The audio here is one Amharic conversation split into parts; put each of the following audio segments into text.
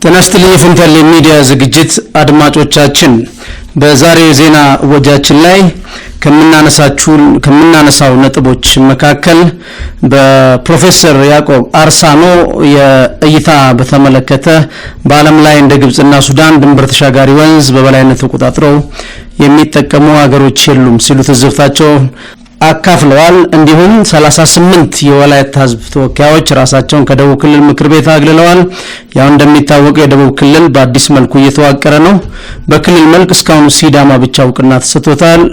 ተናስተልኝ የፈንታሌ ሚዲያ ዝግጅት አድማጮቻችን በዛሬው ዜና ወጃችን ላይ ከምናነሳው ነጥቦች መካከል በፕሮፌሰር ያዕቆብ አርሳኖ የእይታ በተመለከተ በዓለም ላይ እንደ ግብጽና ሱዳን ድንበር ተሻጋሪ ወንዝ በበላይነት ተቆጣጥረው የሚጠቀሙ ሀገሮች የሉም ሲሉ ትዝብታቸው አካፍለዋል። እንዲሁም 38 የወላይታ ህዝብ ተወካዮች ራሳቸውን ከደቡብ ክልል ምክር ቤት አግልለዋል። ያው እንደሚታወቀው የደቡብ ክልል በአዲስ መልኩ እየተዋቀረ ነው። በክልል መልክ እስካሁን ሲዳማ ብቻ እውቅና ተሰጥቶታል።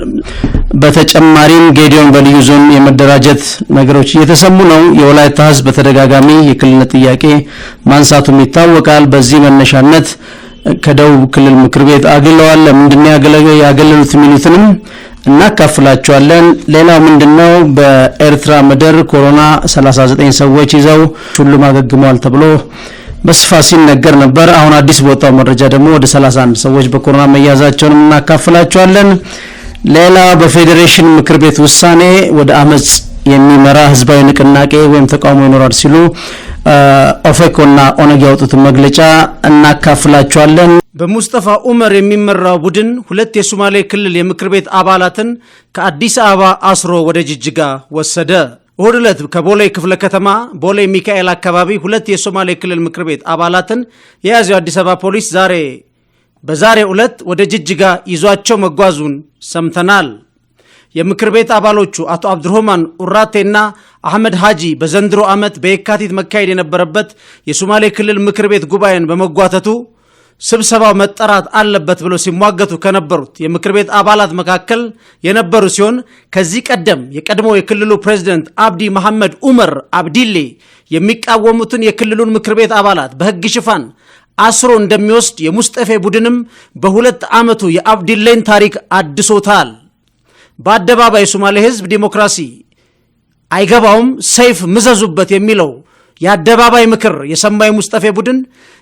በተጨማሪም ጌዲዮን በልዩ ዞን የመደራጀት ነገሮች እየተሰሙ ነው። የወላይታ ህዝብ በተደጋጋሚ የክልልነት ጥያቄ ማንሳቱም ይታወቃል። በዚህ መነሻነት ከደቡብ ክልል ምክር ቤት አግልለዋል። ለምንድነው ያገለሉት ሚሉትንም እናካፍላቸዋለን። ሌላው ምንድነው በኤርትራ ምድር ኮሮና 39 ሰዎች ይዘው ሁሉም አገግመዋል ተብሎ በስፋት ሲነገር ነበር። አሁን አዲስ በወጣው መረጃ ደግሞ ወደ 31 ሰዎች በኮሮና መያዛቸውን እናካፍላቸዋለን። ሌላ በፌዴሬሽን ምክር ቤት ውሳኔ ወደ አመጽ የሚመራ ህዝባዊ ንቅናቄ ወይም ተቃውሞ ይኖራል ሲሉ ኦፌኮና ኦነግ ያወጡት መግለጫ እናካፍላቸዋለን። በሙስጠፋ ኡመር የሚመራው ቡድን ሁለት የሶማሌ ክልል የምክር ቤት አባላትን ከአዲስ አበባ አስሮ ወደ ጅጅጋ ወሰደ። እሁድ ዕለት ከቦሌ ክፍለ ከተማ ቦሌ ሚካኤል አካባቢ ሁለት የሶማሌ ክልል ምክር ቤት አባላትን የያዘው አዲስ አበባ ፖሊስ በዛሬው ዕለት ወደ ጅጅጋ ይዟቸው መጓዙን ሰምተናል። የምክር ቤት አባሎቹ አቶ አብዱርህማን ኡራቴና አህመድ ሃጂ በዘንድሮ ዓመት በየካቲት መካሄድ የነበረበት የሶማሌ ክልል ምክር ቤት ጉባኤን በመጓተቱ ስብሰባው መጠራት አለበት ብለው ሲሟገቱ ከነበሩት የምክር ቤት አባላት መካከል የነበሩ ሲሆን ከዚህ ቀደም የቀድሞ የክልሉ ፕሬዝዳንት አብዲ መሐመድ ኡመር አብዲሌ የሚቃወሙትን የክልሉን ምክር ቤት አባላት በህግ ሽፋን አስሮ እንደሚወስድ የሙስጠፌ ቡድንም በሁለት ዓመቱ የአብዲሌን ታሪክ አድሶታል። በአደባባይ ሶማሌ ህዝብ ዲሞክራሲ አይገባውም ሰይፍ ምዘዙበት የሚለው የአደባባይ ምክር የሰማይ ሙስጠፌ ቡድን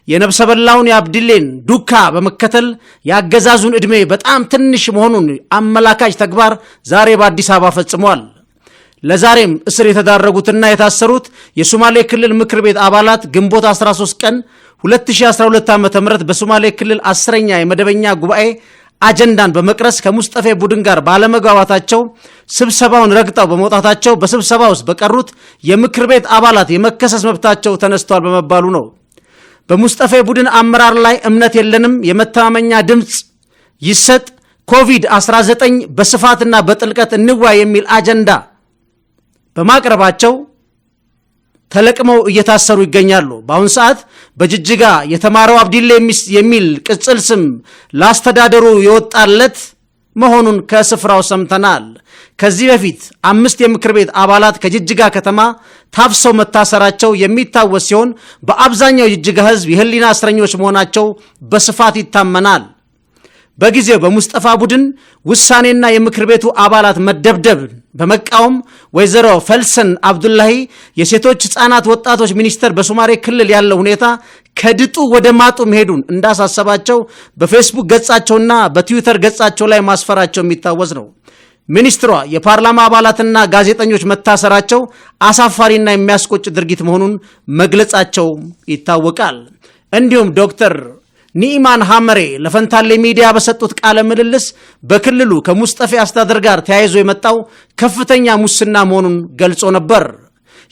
የነብሰ በላውን የአብዲሌን ዱካ በመከተል ያገዛዙን እድሜ በጣም ትንሽ መሆኑን አመላካች ተግባር ዛሬ በአዲስ አበባ ፈጽሟል። ለዛሬም እስር የተዳረጉትና የታሰሩት የሶማሌ ክልል ምክር ቤት አባላት ግንቦት 13 ቀን 2012 ዓ.ም በሶማሌ ክልል 10ኛ የመደበኛ ጉባኤ አጀንዳን በመቅረስ ከሙስጠፌ ቡድን ጋር ባለመግባባታቸው ስብሰባውን ረግጠው በመውጣታቸው በስብሰባ ውስጥ በቀሩት የምክር ቤት አባላት የመከሰስ መብታቸው ተነስቷል በመባሉ ነው። በሙስጠፌ ቡድን አመራር ላይ እምነት የለንም፣ የመተማመኛ ድምጽ ይሰጥ፣ ኮቪድ-19 በስፋትና በጥልቀት እንዋይ የሚል አጀንዳ በማቅረባቸው ተለቅመው እየታሰሩ ይገኛሉ። በአሁን ሰዓት በጅጅጋ የተማረው አብዲሌ የሚል ቅጽል ስም ላስተዳደሩ የወጣለት መሆኑን ከስፍራው ሰምተናል። ከዚህ በፊት 5 የምክር ቤት አባላት ከጅጅጋ ከተማ ታፍሰው መታሰራቸው የሚታወስ ሲሆን በአብዛኛው የጅጅጋ ህዝብ የህሊና እስረኞች መሆናቸው በስፋት ይታመናል። በጊዜው በሙስጠፋ ቡድን ውሳኔና የምክር ቤቱ አባላት መደብደብ በመቃወም ወይዘሮ ፈልሰን አብዱላሂ የሴቶች ህፃናት ወጣቶች ሚኒስተር በሶማሌ ክልል ያለው ሁኔታ ከድጡ ወደ ማጡ መሄዱን እንዳሳሰባቸው በፌስቡክ ገጻቸውና በትዊተር ገጻቸው ላይ ማስፈራቸው የሚታወስ ነው። ሚኒስትሯ የፓርላማ አባላትና ጋዜጠኞች መታሰራቸው አሳፋሪና የሚያስቆጭ ድርጊት መሆኑን መግለጻቸው ይታወቃል። እንዲሁም ዶክተር ኒኢማን ሐመሬ ለፈንታሌ ሚዲያ በሰጡት ቃለ ምልልስ በክልሉ ከሙስጠፌ አስተዳደር ጋር ተያይዞ የመጣው ከፍተኛ ሙስና መሆኑን ገልጾ ነበር።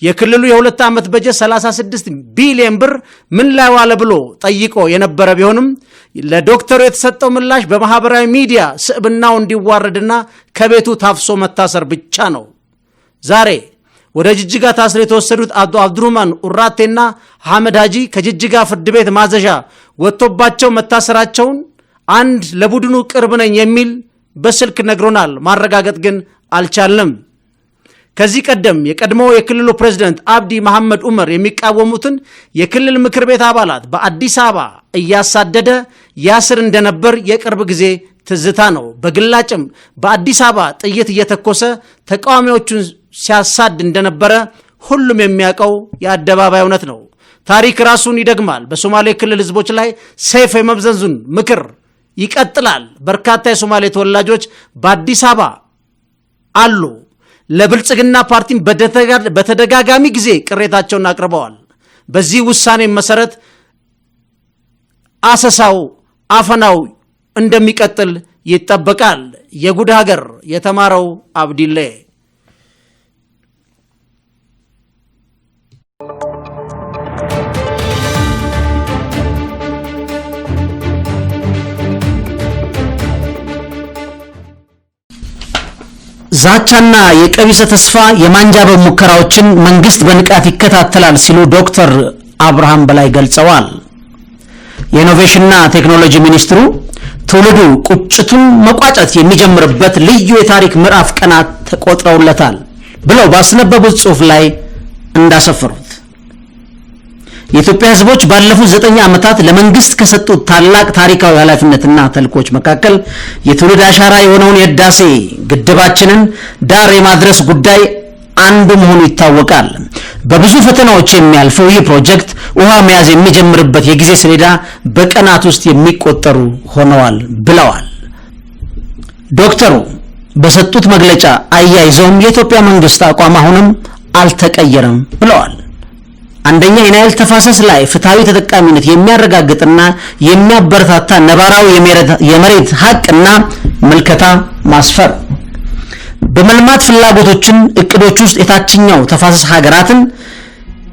የክልሉ የ2 ዓመት በጀት 36 ቢሊዮን ብር ምን ላይ ዋለ ብሎ ጠይቆ የነበረ ቢሆንም ለዶክተሩ የተሰጠው ምላሽ በማህበራዊ ሚዲያ ስዕብናው እንዲዋረድና ከቤቱ ታፍሶ መታሰር ብቻ ነው። ዛሬ ወደ ጅጅጋ ታስረው የተወሰዱት አቶ አብዱርህማን ኡራቴና አህመድ ሃጂ ከጅጅጋ ፍርድ ቤት ማዘዣ ወጥቶባቸው መታሰራቸውን አንድ ለቡድኑ ቅርብ ነኝ የሚል በስልክ ነግሮናል። ማረጋገጥ ግን አልቻለም። ከዚህ ቀደም የቀድሞ የክልሉ ፕሬዝዳንት አብዲ መሐመድ ኡመር የሚቃወሙትን የክልል ምክር ቤት አባላት በአዲስ አበባ እያሳደደ ያስር እንደነበር የቅርብ ጊዜ ትዝታ ነው። በግላጭም በአዲስ አበባ ጥይት እየተኮሰ ተቃዋሚዎቹን ሲያሳድ እንደነበረ ሁሉም የሚያውቀው የአደባባይ እውነት ነው። ታሪክ ራሱን ይደግማል። በሶማሌ ክልል ህዝቦች ላይ ሰይፍ የመብዘዙን ምክር ይቀጥላል። በርካታ የሶማሌ ተወላጆች በአዲስ አበባ አሉ። ለብልጽግና ፓርቲም በተደጋጋሚ ጊዜ ቅሬታቸውን አቅርበዋል። በዚህ ውሳኔ መሰረት አሰሳው አፈናው እንደሚቀጥል ይጠበቃል። የጉድ ሀገር የተማረው አብዲሌ ዛቻና የቀቢጸ ተስፋ የማንጃበብ ሙከራዎችን መንግስት በንቃት ይከታተላል ሲሉ ዶክተር አብርሃም በላይ ገልጸዋል። የኢኖቬሽንና ቴክኖሎጂ ሚኒስትሩ ትውልዱ ቁጭቱን መቋጨት የሚጀምርበት ልዩ የታሪክ ምዕራፍ ቀናት ተቆጥረውለታል ብለው ባስነበቡት ጽሑፍ ላይ እንዳሰፈሩት የኢትዮጵያ ሕዝቦች ባለፉት 9 ዓመታት ለመንግስት ከሰጡት ታላቅ ታሪካዊ ኃላፊነትና ተልእኮች መካከል የትውልድ አሻራ የሆነውን የህዳሴ ግድባችንን ዳር የማድረስ ጉዳይ አንዱ መሆኑ ይታወቃል። በብዙ ፈተናዎች የሚያልፈው ይህ ፕሮጀክት ውሃ መያዝ የሚጀምርበት የጊዜ ሰሌዳ በቀናት ውስጥ የሚቆጠሩ ሆነዋል ብለዋል። ዶክተሩ በሰጡት መግለጫ አያይዘውም የኢትዮጵያ መንግስት አቋም አሁንም አልተቀየረም ብለዋል። አንደኛ የናይል ተፋሰስ ላይ ፍትሃዊ ተጠቃሚነት የሚያረጋግጥና የሚያበረታታ ነባራዊ የመሬት ሀቅና ምልከታ ማስፈር፣ በመልማት ፍላጎቶችን እቅዶች ውስጥ የታችኛው ተፋሰስ ሀገራትን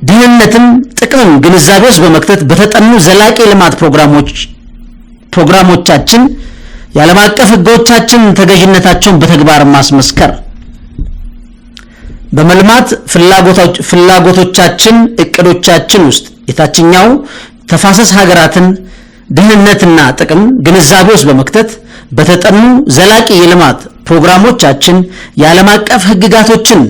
ደህንነትን ጥቅም ግንዛቤ ውስጥ በመክተት በተጠኑ ዘላቂ ልማት ፕሮግራሞቻችን የዓለም አቀፍ ህጎቻችን ተገዥነታቸውን በተግባር ማስመስከር፣ በመልማት ፍላጎቶቻችን እቅዶቻችን ውስጥ የታችኛው ተፋሰስ ሀገራትን ደህንነትና ጥቅም ግንዛቤ ውስጥ በመክተት በተጠኑ ዘላቂ የልማት ፕሮግራሞቻችን የዓለም አቀፍ ህግጋቶችን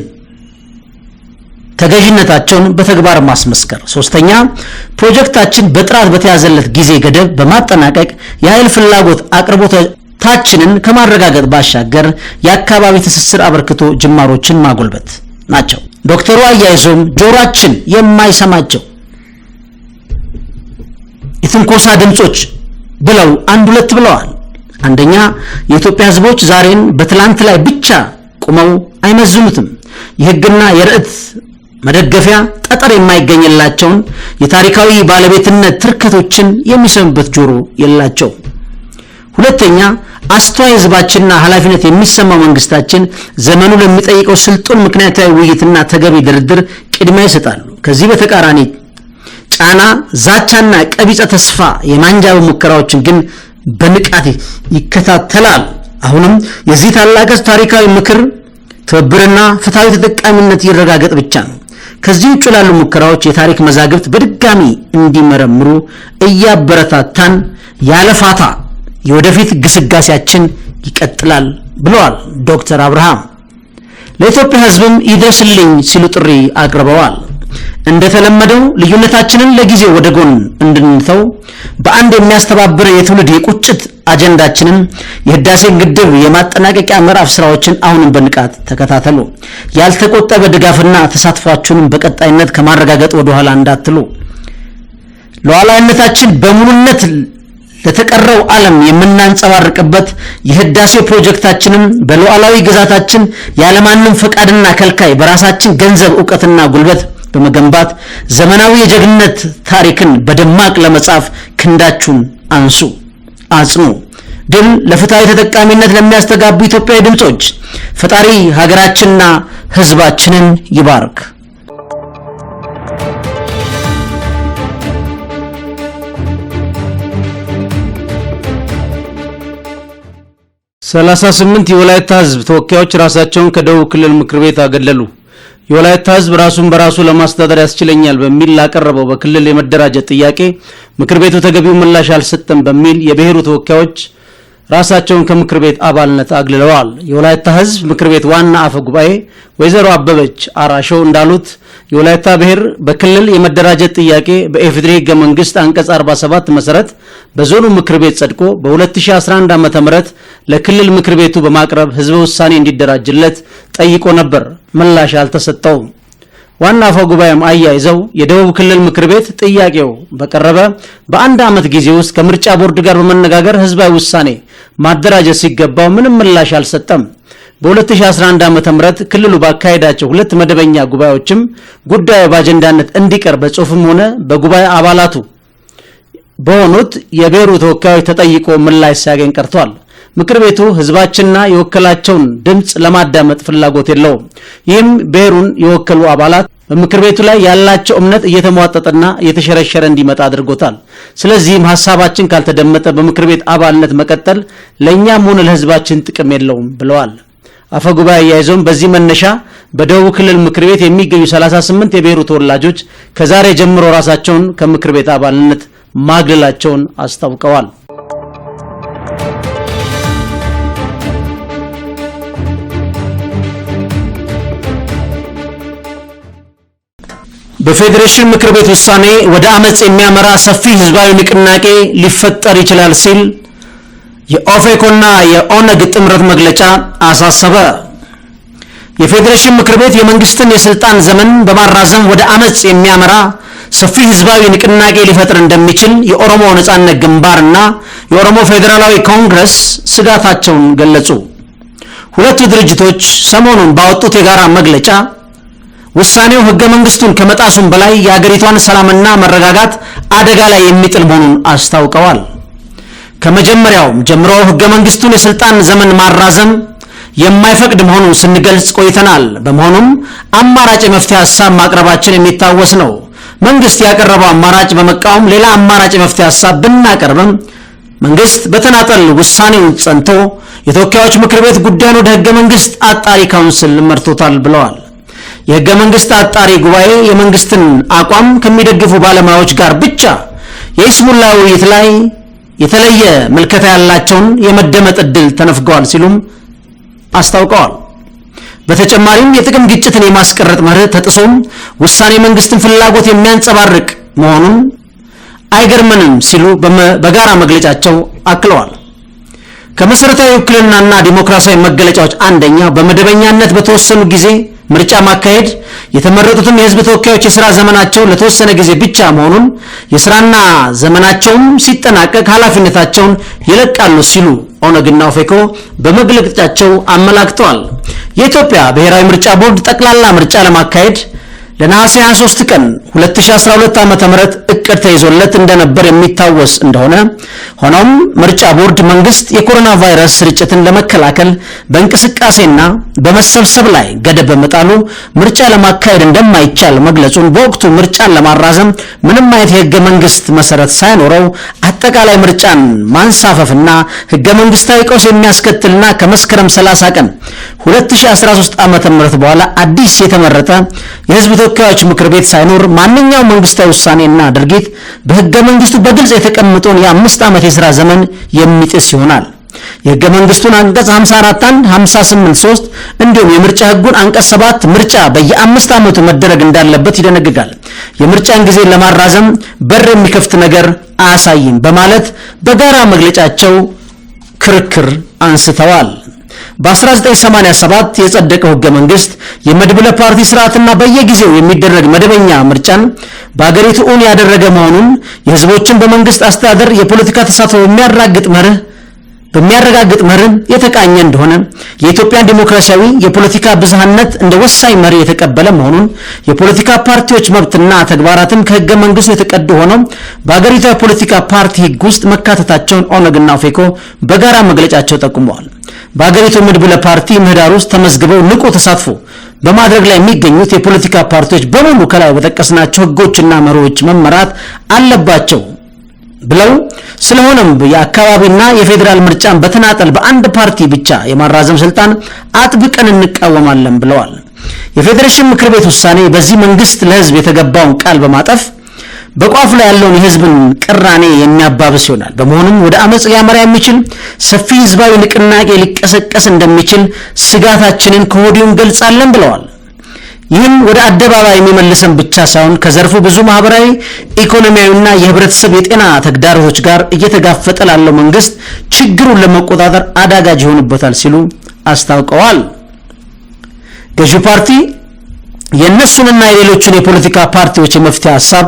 ተገዥነታቸውን በተግባር ማስመስከር። ሶስተኛ ፕሮጀክታችን በጥራት በተያዘለት ጊዜ ገደብ በማጠናቀቅ የኃይል ፍላጎት አቅርቦታችንን ከማረጋገጥ ባሻገር የአካባቢ ትስስር አበርክቶ ጅማሮችን ማጎልበት ናቸው። ዶክተሩ አያይዘውም ጆሮአችን የማይሰማቸው የትንኮሳ ድምጾች ብለው አንድ ሁለት ብለዋል። አንደኛ የኢትዮጵያ ህዝቦች ዛሬን በትላንት ላይ ብቻ ቆመው አይመዝኑትም። የህግና የርዕት መደገፊያ ጠጠር የማይገኝላቸውን የታሪካዊ ባለቤትነት ትርከቶችን የሚሰሙበት ጆሮ የላቸው። ሁለተኛ አስተዋይ ህዝባችንና ኃላፊነት የሚሰማው መንግስታችን ዘመኑ ለሚጠይቀው ስልጡን ምክንያታዊ ውይይትና ተገቢ ድርድር ቅድሚያ ይሰጣሉ። ከዚህ በተቃራኒ ጫና፣ ዛቻና ቀቢጸ ተስፋ የማንጃበብ ሙከራዎችን ግን በንቃት ይከታተላል። አሁንም የዚህ ታላቅ ታሪካዊ ምክር ትብብርና ፍትሃዊ ተጠቃሚነት ይረጋገጥ ብቻ ነው። ከዚህ ውጭ ላሉ ሙከራዎች የታሪክ መዛግብት በድጋሚ እንዲመረምሩ እያበረታታን ያለፋታ የወደፊት ግስጋሴያችን ይቀጥላል ብለዋል ዶክተር አብርሃም። ለኢትዮጵያ ህዝብም ይድረስልኝ ሲሉ ጥሪ አቅርበዋል። እንደተለመደው ልዩነታችንን ለጊዜው ወደ ጎን እንድንተው በአንድ የሚያስተባብር የትውልድ የቁጭት አጀንዳችንን የህዳሴን ግድብ የማጠናቀቂያ ምዕራፍ ስራዎችን አሁንም በንቃት ተከታተሉ። ያልተቆጠበ ድጋፍና ተሳትፏችሁን በቀጣይነት ከማረጋገጥ ወደ ኋላ እንዳትሉ። ሉዓላዊነታችን በሙሉነት ለተቀረው ዓለም የምናንጸባርቅበት የህዳሴ ፕሮጀክታችንን በሉዓላዊ ግዛታችን ያለማንም ፈቃድና ከልካይ በራሳችን ገንዘብ ዕውቀትና ጉልበት በመገንባት ዘመናዊ የጀግንነት ታሪክን በደማቅ ለመጻፍ ክንዳችሁን አንሱ፣ አጽኑ። ድል ለፍትሃዊ ተጠቃሚነት ለሚያስተጋቡ ኢትዮጵያዊ ድምጾች። ፈጣሪ ሀገራችንና ህዝባችንን ይባርክ። ሰላሳ 38 የወላይታ ህዝብ ተወካዮች ራሳቸውን ከደቡብ ክልል ምክር ቤት አገለሉ። የወላይታ ህዝብ ራሱን በራሱ ለማስተዳደር ያስችለኛል በሚል ላቀረበው በክልል የመደራጀት ጥያቄ ምክር ቤቱ ተገቢው ምላሽ አልሰጠም በሚል የብሔሩ ተወካዮች ራሳቸውን ከምክር ቤት አባልነት አግልለዋል። የወላይታ ህዝብ ምክር ቤት ዋና አፈ ጉባኤ ወይዘሮ አበበች አራሾ እንዳሉት የወላይታ ብሔር በክልል የመደራጀት ጥያቄ በኢፌዴሪ ህገ መንግስት አንቀጽ 47 መሰረት በዞኑ ምክር ቤት ጸድቆ በ2011 ዓ.ም ለክልል ምክር ቤቱ በማቅረብ ህዝበ ውሳኔ እንዲደራጅለት ጠይቆ ነበር። ምላሽ አልተሰጠውም። ዋና አፈ ጉባኤም አያይዘው የደቡብ ክልል ምክር ቤት ጥያቄው በቀረበ በአንድ ዓመት ጊዜ ውስጥ ከምርጫ ቦርድ ጋር በመነጋገር ህዝባዊ ውሳኔ ማደራጀት ሲገባው ምንም ምላሽ አልሰጠም። በ2011 ዓ.ም ክልሉ ባካሄዳቸው 2 መደበኛ ጉባኤዎችም ጉዳዩ በአጀንዳነት እንዲቀርብ በጽሁፍም ሆነ በጉባኤ አባላቱ በሆኑት የብሔሩ ተወካዮች ተጠይቆ ምላሽ ሳያገኝ ቀርቷል። ምክር ቤቱ ህዝባችንና የወከላቸውን ድምጽ ለማዳመጥ ፍላጎት የለውም። ይህም ብሔሩን የወከሉ አባላት በምክር ቤቱ ላይ ያላቸው እምነት እየተሟጠጠና እየተሸረሸረ እንዲመጣ አድርጎታል። ስለዚህም ሐሳባችን ካልተደመጠ በምክር ቤት አባልነት መቀጠል ለኛም ሆነ ለህዝባችን ጥቅም የለውም ብለዋል። አፈጉባኤ ያይዘውም በዚህ መነሻ በደቡብ ክልል ምክር ቤት የሚገኙ 38 የብሔሩ ተወላጆች ከዛሬ ጀምሮ ራሳቸውን ከምክር ቤት አባልነት ማግለላቸውን አስታውቀዋል። በፌዴሬሽን ምክር ቤት ውሳኔ ወደ አመጽ የሚያመራ ሰፊ ህዝባዊ ንቅናቄ ሊፈጠር ይችላል ሲል የኦፌኮና የኦነግ ጥምረት መግለጫ አሳሰበ። የፌዴሬሽን ምክር ቤት የመንግስትን የስልጣን ዘመን በማራዘም ወደ አመጽ የሚያመራ ሰፊ ህዝባዊ ንቅናቄ ሊፈጥር እንደሚችል የኦሮሞ ነጻነት ግንባርና የኦሮሞ ፌዴራላዊ ኮንግረስ ስጋታቸውን ገለጹ። ሁለቱ ድርጅቶች ሰሞኑን ባወጡት የጋራ መግለጫ ውሳኔው ህገ መንግስቱን ከመጣሱም በላይ የአገሪቷን ሰላምና መረጋጋት አደጋ ላይ የሚጥል መሆኑን አስታውቀዋል። ከመጀመሪያው ጀምሮ ህገ መንግስቱን የስልጣን ዘመን ማራዘም የማይፈቅድ መሆኑን ስንገልጽ ቆይተናል። በመሆኑም አማራጭ የመፍትሄ ሐሳብ ማቅረባችን የሚታወስ ነው። መንግስት ያቀረበው አማራጭ በመቃወም ሌላ አማራጭ የመፍትሄ ሐሳብ ብናቀርብም መንግስት በተናጠል ውሳኔውን ጸንቶ የተወካዮች ምክር ቤት ጉዳዩን ወደ ህገ መንግስት አጣሪ ካውንስል መርቶታል ብለዋል። የህገ መንግስት አጣሪ ጉባኤ የመንግስትን አቋም ከሚደግፉ ባለሙያዎች ጋር ብቻ የይስሙላ ውይይት ላይ የተለየ ምልከታ ያላቸውን የመደመጥ ዕድል ተነፍገዋል ሲሉም አስታውቀዋል። በተጨማሪም የጥቅም ግጭትን የማስቀረጥ መርህ ተጥሶም ውሳኔ መንግስትን ፍላጎት የሚያንጸባርቅ መሆኑን አይገርምንም ሲሉ በጋራ መግለጫቸው አክለዋል። ከመሰረታዊ ውክልናና ዲሞክራሲያዊ መገለጫዎች አንደኛው በመደበኛነት በተወሰኑ ጊዜ ምርጫ ማካሄድ፣ የተመረጡትም የህዝብ ተወካዮች የሥራ ዘመናቸው ለተወሰነ ጊዜ ብቻ መሆኑን የሥራና ዘመናቸውም ሲጠናቀቅ ኃላፊነታቸውን ይለቃሉ ሲሉ ኦነግና ኦፌኮ በመግለጫቸው አመላክተዋል። የኢትዮጵያ ብሔራዊ ምርጫ ቦርድ ጠቅላላ ምርጫ ለማካሄድ ለነሐሴ 23 ቀን 2012 ዓ.ም እቅድ ተይዞለት እንደነበር የሚታወስ እንደሆነ ሆኖም ምርጫ ቦርድ መንግስት የኮሮና ቫይረስ ስርጭትን ለመከላከል በእንቅስቃሴና በመሰብሰብ ላይ ገደብ በመጣሉ ምርጫ ለማካሄድ እንደማይቻል መግለጹን በወቅቱ ምርጫን ለማራዘም ምንም አይነት የህገ መንግስት መሰረት ሳይኖረው አጠቃላይ ምርጫን ማንሳፈፍና ህገ መንግስታዊ ቀውስ የሚያስከትልና ከመስከረም 30 ቀን 2013 ዓ.ም በኋላ አዲስ የተመረጠ የህዝብ ተወካዮች ምክር ቤት ሳይኖር ማንኛውም መንግስታዊ ውሳኔና ድርጊት በህገ መንግስቱ በግልጽ የተቀመጠውን የ5 ዓመት የሥራ ዘመን የሚጥስ ይሆናል። የህገ መንግስቱን አንቀጽ 54 58 3 እንዲሁም የምርጫ ህጉን አንቀጽ 7 ምርጫ በየ5 ዓመቱ መደረግ እንዳለበት ይደነግጋል። የምርጫን ጊዜ ለማራዘም በር የሚከፍት ነገር አያሳይም በማለት በጋራ መግለጫቸው ክርክር አንስተዋል። በ1987 የጸደቀው ህገ መንግስት የመድብለ ፓርቲ ስርዓትና በየጊዜው የሚደረግ መደበኛ ምርጫን በአገሪቱ እውን ያደረገ መሆኑን የህዝቦችን በመንግስት አስተዳደር የፖለቲካ ተሳትፎ በሚያረጋግጥ መርህ የተቃኘ እንደሆነ የኢትዮጵያን ዲሞክራሲያዊ የፖለቲካ ብዝሃነት እንደ ወሳኝ መርህ የተቀበለ መሆኑን የፖለቲካ ፓርቲዎች መብትና ተግባራትን ከህገ መንግስቱ የተቀዱ ሆነው በአገሪቱ የፖለቲካ ፓርቲ ህግ ውስጥ መካተታቸውን ኦነግና ኦፌኮ በጋራ መግለጫቸው ጠቁመዋል። በአገሪቱ መድብለ ፓርቲ ምህዳር ውስጥ ተመዝግበው ንቁ ተሳትፎ በማድረግ ላይ የሚገኙት የፖለቲካ ፓርቲዎች በሙሉ ከላይ በተጠቀስናቸው ህጎችና መርሆች መመራት አለባቸው ብለው ስለሆነም የአካባቢና የፌዴራል ምርጫን በተናጠል በአንድ ፓርቲ ብቻ የማራዘም ስልጣን አጥብቀን እንቃወማለን ብለዋል። የፌዴሬሽን ምክር ቤት ውሳኔ በዚህ መንግስት ለህዝብ የተገባውን ቃል በማጠፍ በቋፍ ላይ ያለውን የህዝብን ቅራኔ የሚያባብስ ይሆናል። በመሆኑም ወደ አመጽ ሊያመራ የሚችል ሰፊ ህዝባዊ ንቅናቄ ሊቀሰቀስ እንደሚችል ስጋታችንን ከወዲሁ እንገልጻለን ብለዋል። ይህም ወደ አደባባይ የሚመልሰን ብቻ ሳይሆን ከዘርፉ ብዙ ማህበራዊ፣ ኢኮኖሚያዊና የህብረተሰብ የጤና ተግዳሮቶች ጋር እየተጋፈጠ ላለው መንግስት ችግሩን ለመቆጣጠር አዳጋጅ ይሆንበታል ሲሉ አስታውቀዋል። ገዢው ፓርቲ የነሱንና የሌሎችን የፖለቲካ ፓርቲዎች የመፍትሄ ሐሳብ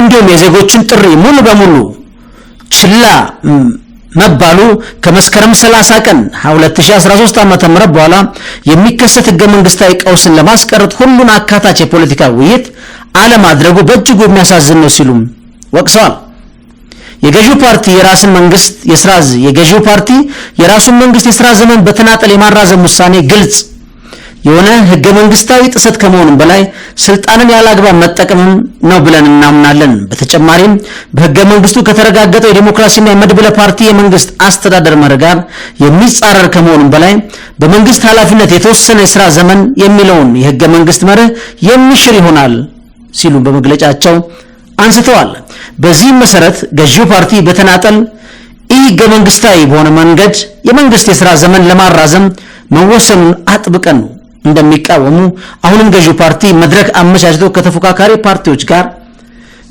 እንዲሁም የዜጎችን ጥሪ ሙሉ በሙሉ ችላ መባሉ ከመስከረም 30 ቀን 2013 ዓ.ም በኋላ የሚከሰት ህገ መንግስታዊ ቀውስን ለማስቀረት ሁሉን አካታች የፖለቲካ ውይይት አለማድረጉ በእጅጉ የሚያሳዝን ነው ሲሉም ወቅሰዋል። የገዢው ፓርቲ የራሱን መንግስት የሥራ ዘመን በተናጠል የማራዘም ውሳኔ ግልጽ የሆነ ህገ መንግስታዊ ጥሰት ከመሆኑም በላይ ስልጣንን ያላግባብ መጠቀም ነው ብለን እናምናለን። በተጨማሪም በህገ መንግስቱ ከተረጋገጠው የዲሞክራሲና የመድብለ ፓርቲ የመንግስት አስተዳደር መርህ ጋር የሚጻረር ከመሆኑም በላይ በመንግስት ኃላፊነት የተወሰነ የሥራ ዘመን የሚለውን የህገ መንግስት መርህ የሚሽር ይሆናል ሲሉ በመግለጫቸው አንስተዋል። በዚህም መሰረት ገዢው ፓርቲ በተናጠል ህገ መንግስታዊ በሆነ መንገድ የመንግስት የሥራ ዘመን ለማራዘም መወሰኑን አጥብቀን እንደሚቃወሙ አሁንም ገዢው ፓርቲ መድረክ አመቻችቶ ከተፎካካሪ ፓርቲዎች ጋር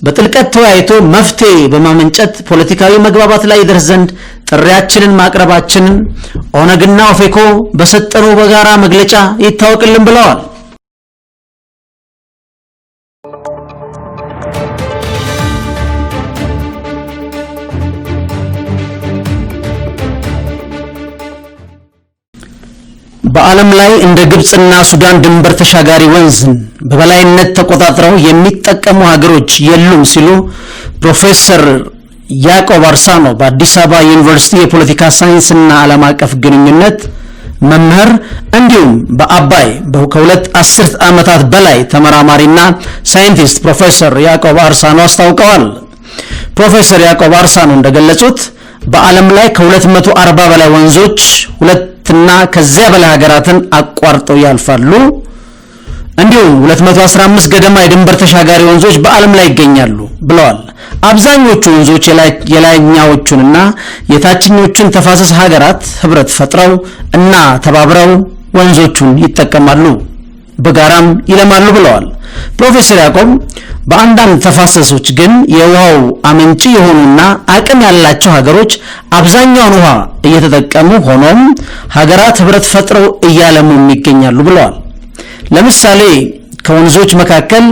በጥልቀት ተወያይቶ መፍትሄ በማመንጨት ፖለቲካዊ መግባባት ላይ ይደርስ ዘንድ ጥሪያችንን ማቅረባችንን ኦነግና ኦፌኮ በሰጠነው በጋራ መግለጫ ይታወቅልን ብለዋል። በዓለም ላይ እንደ ግብጽና ሱዳን ድንበር ተሻጋሪ ወንዝን በበላይነት ተቆጣጥረው የሚጠቀሙ ሀገሮች የሉም ሲሉ ፕሮፌሰር ያዕቆብ አርሳኖ በአዲስ አበባ ዩኒቨርሲቲ የፖለቲካ ሳይንስና ዓለም አቀፍ ግንኙነት መምህር እንዲሁም በአባይ ከሁለት አስርት ዓመታት በላይ ተመራማሪና ሳይንቲስት ፕሮፌሰር ያዕቆብ አርሳኖ አስታውቀዋል። ፕሮፌሰር ያዕቆብ አርሳኖ እንደገለጹት በዓለም ላይ ከ240 በላይ ወንዞች እና ከዚያ በላይ ሀገራትን አቋርጠው ያልፋሉ። እንዲሁም 215 ገደማ የድንበር ተሻጋሪ ወንዞች በዓለም ላይ ይገኛሉ ብለዋል። አብዛኞቹ ወንዞች የላይኛዎቹንና የታችኞቹን ተፋሰስ ሀገራት ህብረት ፈጥረው እና ተባብረው ወንዞቹን ይጠቀማሉ፣ በጋራም ይለማሉ ብለዋል። ፕሮፌሰር ያዕቆብ በአንዳንድ ተፋሰሶች ግን የውሃው አመንጪ የሆኑና አቅም ያላቸው ሀገሮች አብዛኛውን ውሃ እየተጠቀሙ ሆኖም ሀገራት ህብረት ፈጥረው እያለሙ ይገኛሉ ብለዋል። ለምሳሌ ከወንዞች መካከል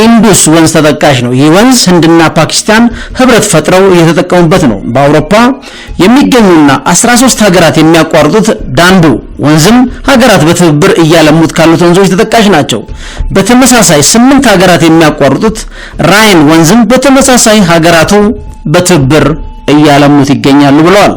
ኢንዱስ ወንዝ ተጠቃሽ ነው። ይህ ወንዝ ህንድና ፓኪስታን ህብረት ፈጥረው እየተጠቀሙበት ነው። በአውሮፓ የሚገኙና 13 ሀገራት የሚያቋርጡት ዳንቡ ወንዝም ሀገራት በትብብር እያለሙት ካሉት ወንዞች ተጠቃሽ ናቸው። በተመሳሳይ 8 ሀገራት የሚያቋርጡት ራይን ወንዝም በተመሳሳይ ሀገራቱ በትብብር እያለሙት ይገኛሉ ብለዋል።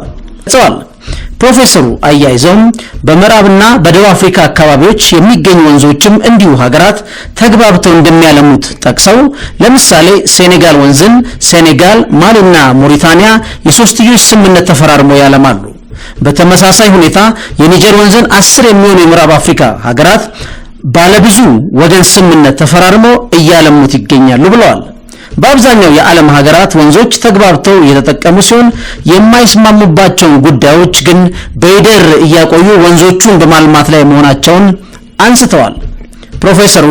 ፕሮፌሰሩ አያይዘውም በምዕራብና በደቡብ አፍሪካ አካባቢዎች የሚገኙ ወንዞችም እንዲሁ ሀገራት ተግባብተው እንደሚያለሙት ጠቅሰው ለምሳሌ ሴኔጋል ወንዝን ሴኔጋል፣ ማሊና ሞሪታኒያ የሶስትዮሽ ስምምነት ተፈራርመው ያለማሉ። በተመሳሳይ ሁኔታ የኒጀር ወንዝን 10 የሚሆኑ የምዕራብ አፍሪካ ሀገራት ባለብዙ ወገን ስምምነት ተፈራርመው እያለሙት ይገኛሉ ብለዋል። በአብዛኛው የዓለም ሀገራት ወንዞች ተግባብተው እየተጠቀሙ ሲሆን የማይስማሙባቸውን ጉዳዮች ግን በይደር እያቆዩ ወንዞቹን በማልማት ላይ መሆናቸውን አንስተዋል። ፕሮፌሰሩ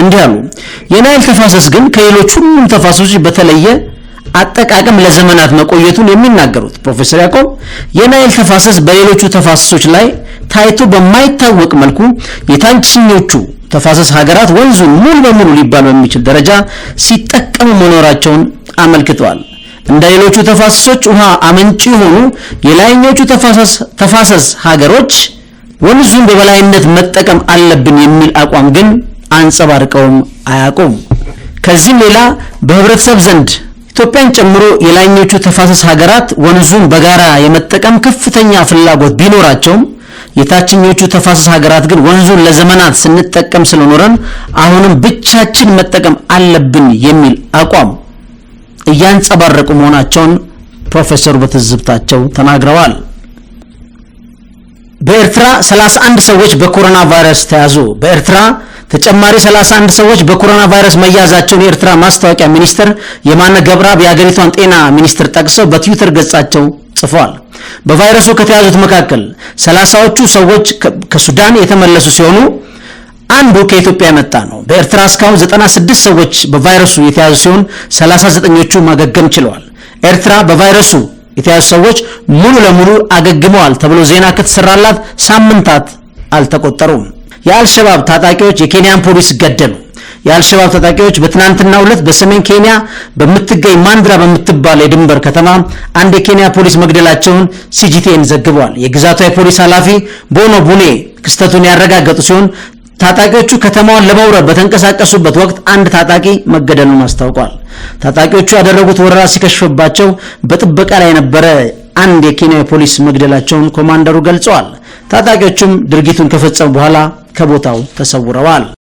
እንዲህ አሉ። የናይል ተፋሰስ ግን ከሌሎች ሁሉም ተፋሰሶች በተለየ አጠቃቀም ለዘመናት መቆየቱን የሚናገሩት ፕሮፌሰር ያዕቆብ የናይል ተፋሰስ በሌሎቹ ተፋሰሶች ላይ ታይቶ በማይታወቅ መልኩ የታችኞቹ ተፋሰስ ሀገራት ወንዙን ሙሉ በሙሉ ሊባል በሚችል ደረጃ ሲጠቀሙ መኖራቸውን አመልክተዋል። እንደ ሌሎቹ ተፋሰሶች ውሃ አመንጪ የሆኑ የላይኞቹ ተፋሰስ ሀገሮች ወንዙን በበላይነት መጠቀም አለብን የሚል አቋም ግን አንጸባርቀውም አያውቁም። ከዚህም ሌላ በህብረተሰብ ዘንድ ኢትዮጵያን ጨምሮ የላይኞቹ ተፋሰስ ሀገራት ወንዙን በጋራ የመጠቀም ከፍተኛ ፍላጎት ቢኖራቸውም የታችኞቹ ተፋሰስ ሀገራት ግን ወንዙን ለዘመናት ስንጠቀም ስለኖረን አሁንም ብቻችን መጠቀም አለብን የሚል አቋም እያንጸባረቁ መሆናቸውን ፕሮፌሰሩ በትዝብታቸው ተናግረዋል። በኤርትራ 31 ሰዎች በኮሮና ቫይረስ ተያዙ። በኤርትራ ተጨማሪ 31 ሰዎች በኮሮና ቫይረስ መያዛቸውን የኤርትራ ማስታወቂያ ሚኒስትር የማነ ገብረአብ የሀገሪቷን ጤና ሚኒስትር ጠቅሰው በትዊተር ገጻቸው ጽፈዋል። በቫይረሱ ከተያዙት መካከል 30ዎቹ ሰዎች ከሱዳን የተመለሱ ሲሆኑ አንዱ ከኢትዮጵያ የመጣ ነው። በኤርትራ እስካሁን 96 ሰዎች በቫይረሱ የተያዙ ሲሆን 39ዎቹ ማገገም ችለዋል። ኤርትራ በቫይረሱ የተያዙ ሰዎች ሙሉ ለሙሉ አገግመዋል ተብሎ ዜና ከተሰራላት ሳምንታት አልተቆጠሩም። የአልሸባብ ታጣቂዎች የኬንያን ፖሊስ ገደሉ። የአልሸባብ ታጣቂዎች በትናንትናው ዕለት በሰሜን ኬንያ በምትገኝ ማንድራ በምትባል የድንበር ከተማ አንድ የኬንያ ፖሊስ መግደላቸውን ሲጂቲኤን ዘግቧል። የግዛቷ የፖሊስ ኃላፊ ቦኖ ቡኔ ክስተቱን ያረጋገጡ ሲሆን ታጣቂዎቹ ከተማውን ለመውረር በተንቀሳቀሱበት ወቅት አንድ ታጣቂ መገደሉን አስታውቋል። ታጣቂዎቹ ያደረጉት ወረራ ሲከሽፍባቸው በጥበቃ ላይ የነበረ አንድ የኬንያ ፖሊስ መግደላቸውን ኮማንደሩ ገልጸዋል። ታጣቂዎቹም ድርጊቱን ከፈጸሙ በኋላ ከቦታው ተሰውረዋል።